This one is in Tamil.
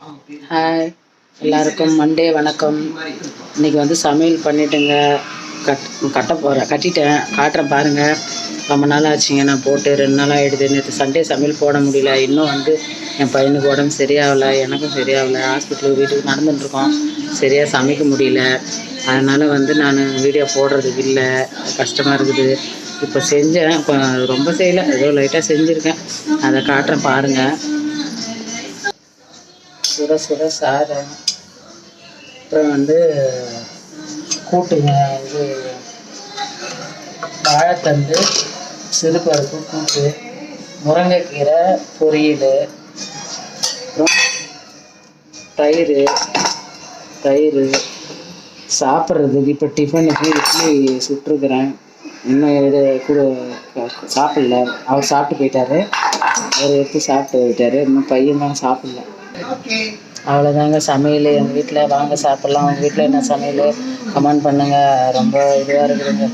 ஹாய், எல்லாருக்கும் மண்டே வணக்கம். இன்றைக்கி வந்து சமையல் பண்ணிட்டுங்க. கட்டிட்டேன், காட்டுறேன் பாருங்கள். ரொம்ப நாள் ஆச்சுங்க, நான் போட்டு 2 நாள் ஆகிடுது. நேற்று சண்டே சமையல் போட முடியல. இன்னும் வந்து என் பையனுக்கு உடம்பு சரியாகலை, எனக்கும் சரியாகலை. ஹாஸ்பிட்டலுக்கு வீட்டுக்கு நடந்துட்டுருக்கோம், சரியாக சமைக்க முடியல. அதனால் வந்து நான் வீடியோ போடுறதுக்கு இல்லை, கஷ்டமாக இருக்குது. இப்போ செஞ்சேன், இப்போ ரொம்ப செய்யலை, ஏதோ லைட்டாக செஞ்சுருக்கேன். அதை காட்டுறேன் பாருங்கள். சுட சுட சாதம், அப்புறம் வந்து கூட்டுங்க. இது வாழைத்தண்டு, சிறுபருப்பு கூட்டு, முருங்கைக்கீரை பொரியல், அப்புறம் தயிர் சாப்பிட்றதுக்கு. இப்போ டிஃபனுக்கு இட்லி சுட்டுருக்குறேன். இன்னும் இது கூட சாப்பிடல. அவர் சாப்பிட்டு போயிட்டார், அவர் எடுத்து சாப்பிட்டு போயிட்டார். இன்னும் பையன் தான் சாப்பிடல. அவ்வளோதாங்க சமையல் எங்கள் வீட்டில். வாங்க சாப்பிட்லாம். உங்கள் வீட்டில் என்ன சமையல் கமெண்ட் பண்ணுங்கள். ரொம்ப இதுவாக இருக்குதுங்க.